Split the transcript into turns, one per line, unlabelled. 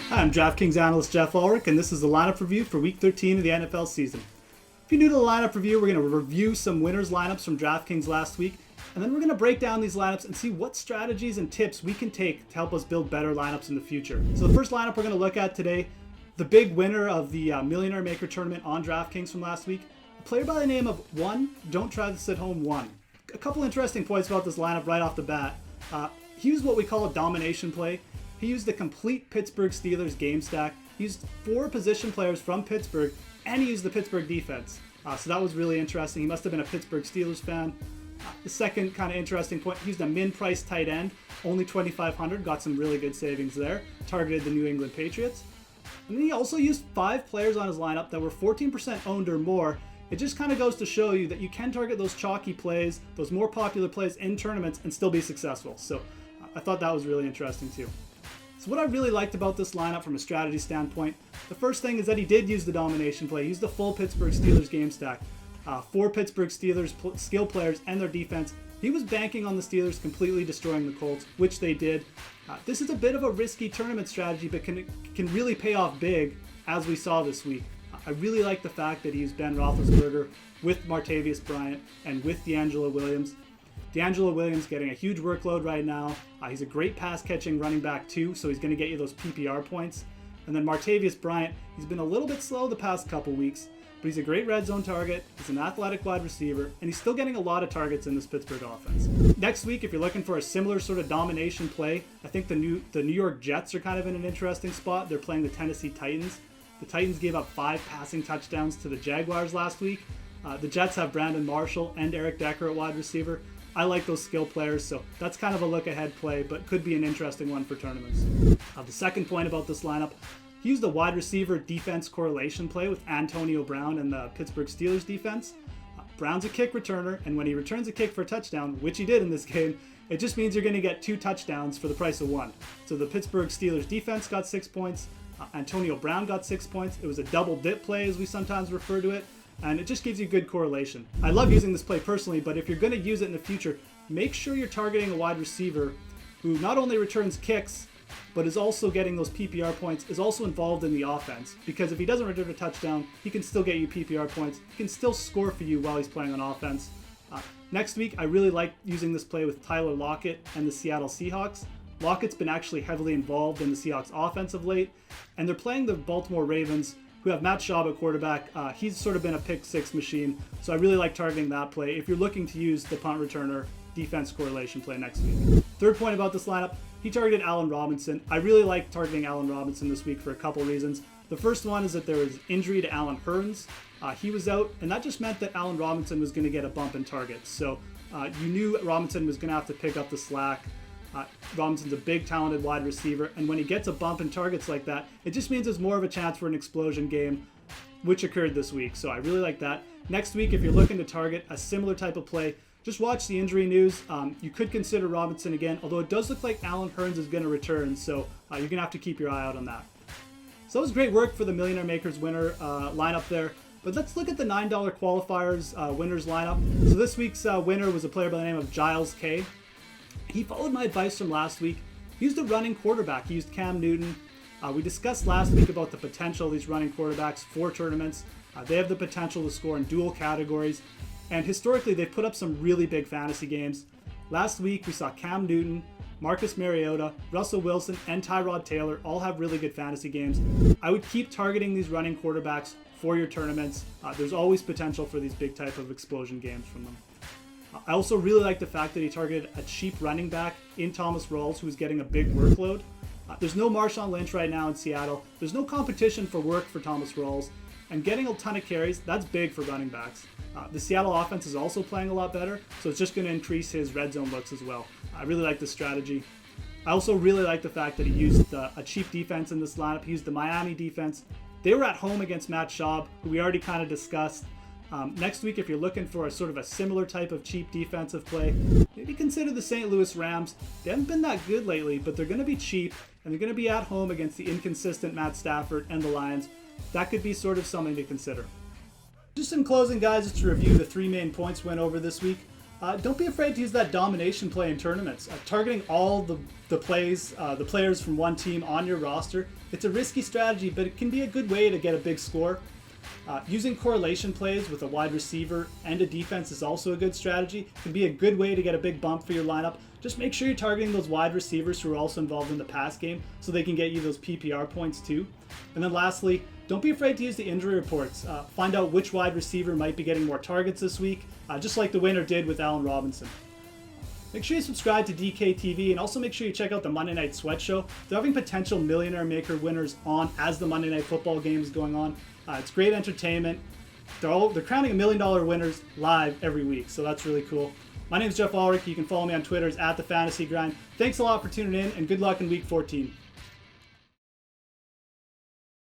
Hi, I'm DraftKings analyst Geoff Ulrich, and this is the lineup review for Week 13 of the NFL season. If you're new to the lineup review, we're going to review some winners lineups from DraftKings last week, and then we're going to break down these lineups and see what strategies and tips we can take to help us build better lineups in the future. So the first lineup we're going to look at today, the big winner of the Millionaire Maker tournament on DraftKings from last week, a player by the name of Don't Try This at Home 1. A couple interesting points about this lineup right off the bat. He used what we call a domination play. He used the complete Pittsburgh Steelers game stack. He used 4 position players from Pittsburgh, and he used the Pittsburgh defense. So that was really interesting. He must have been a Pittsburgh Steelers fan. The second kind of interesting point, he used a min-price tight end, only $2,500, got some really good savings there, targeted the New England Patriots. And then he also used 5 players on his lineup that were 14% owned or more. It just kind of goes to show you that you can target those chalky plays, those more popular plays in tournaments and still be successful. So I thought that was really interesting too. So what I really liked about this lineup from a strategy standpoint, the first thing is that he did use the domination play. He used the full Pittsburgh Steelers game stack. 4 Pittsburgh Steelers skill players and their defense. He was banking on the Steelers completely destroying the Colts, which they did. This is a bit of a risky tournament strategy, but can really pay off big, as we saw this week. I really like the fact that he used Ben Roethlisberger with Martavis Bryant and with DeAngelo Williams. DeAngelo Williams getting a huge workload right now. He's a great pass-catching running back too, so he's going to get you those PPR points. And then Martavis Bryant, he's been a little bit slow the past couple weeks, but he's a great red zone target. He's an athletic wide receiver, and he's still getting a lot of targets in this Pittsburgh offense. Next week, if you're looking for a similar sort of domination play, I think the New York Jets are kind of in an interesting spot. They're playing the Tennessee Titans. The Titans gave up 5 passing touchdowns to the Jaguars last week. The Jets have Brandon Marshall and Eric Decker at wide receiver. I like those skill players, so that's kind of a look-ahead play, but could be an interesting one for tournaments. The second point about this lineup, he used the wide receiver defense correlation play with Antonio Brown and the Pittsburgh Steelers defense. Brown's a kick returner, and when he returns a kick for a touchdown, which he did in this game, it just means you're going to get 2 touchdowns for the price of 1. So the Pittsburgh Steelers defense got 6 points. Antonio Brown got 6 points. It was a double dip play, as we sometimes refer to it. And it just gives you good correlation. I love using this play personally, but if you're going to use it in the future, make sure you're targeting a wide receiver who not only returns kicks, but is also getting those PPR points, is also involved in the offense. Because if he doesn't return a touchdown, he can still get you PPR points. He can still score for you while he's playing on offense. Next week, I really like using this play with Tyler Lockett and the Seattle Seahawks. Lockett's been actually heavily involved in the Seahawks offense of late, and they're playing the Baltimore Ravens, who have Matt Schaub at quarterback. He's sort of been a pick-6 machine, so I really like targeting that play if you're looking to use the punt returner defense correlation play next week. Third point about this lineup, he targeted Allen Robinson. I really like targeting Allen Robinson this week for a couple reasons. The first one is that there was injury to Allen Hurns. He was out, and that just meant that Allen Robinson was going to get a bump in targets. So you knew Robinson was going to have to pick up the slack. Robinson's a big, talented wide receiver, and when he gets a bump in targets like that, it just means there's more of a chance for an explosion game, which occurred this week. So I really like that. Next week, if you're looking to target a similar type of play, just watch the injury news. You could consider Robinson again, although it does look like Allen Hurns is going to return, so you're going to have to keep your eye out on that. So that was great work for the Millionaire Makers winner lineup there. But let's look at the $9 qualifiers winners lineup. So this week's winner was a player by the name of Giles K. He followed my advice from last week. He used a running quarterback. He used Cam Newton. We discussed last week about the potential of these running quarterbacks for tournaments. They have the potential to score in dual categories. And historically, they've put up some really big fantasy games. Last week, we saw Cam Newton, Marcus Mariota, Russell Wilson, and Tyrod Taylor all have really good fantasy games. I would keep targeting these running quarterbacks for your tournaments. There's always potential for these big type of explosion games from them. I also really like the fact that he targeted a cheap running back in Thomas Rawls, who's getting a big workload. There's no Marshawn Lynch right now in Seattle. There's no competition for work for Thomas Rawls. And getting a ton of carries, that's big for running backs. The Seattle offense is also playing a lot better, so it's just going to increase his red zone looks as well. I really like this strategy. I also really like the fact that he used a cheap defense in this lineup. He used the Miami defense. They were at home against Matt Schaub, who we already kind of discussed. Next week, if you're looking for a sort of a similar type of cheap defensive play, maybe consider the St. Louis Rams. They haven't been that good lately, but they're going to be cheap, and they're going to be at home against the inconsistent Matt Stafford and the Lions. That could be sort of something to consider. Just in closing, guys, just to review the 3 main points went over this week. don't be afraid to use that domination play in tournaments. Targeting all the players from one team on your roster. It's a risky strategy, but it can be a good way to get a big score. Using correlation plays with a wide receiver and a defense is also a good strategy. It can be a good way to get a big bump for your lineup. Just make sure you're targeting those wide receivers who are also involved in the pass game so they can get you those PPR points too. And then lastly, don't be afraid to use the injury reports. Find out which wide receiver might be getting more targets this week, just like the winner did with Allen Robinson. Make sure you subscribe to DKTV and also make sure you check out the Monday Night Sweat Show. They're having potential Millionaire Maker winners on as the Monday Night Football game is going on. It's great entertainment. They're crowning $1 million winners live every week, so that's really cool. My name is Geoff Ulrich. You can follow me on Twitter at @TheFantasyGrind. Thanks a lot for tuning in, and good luck in Week 14.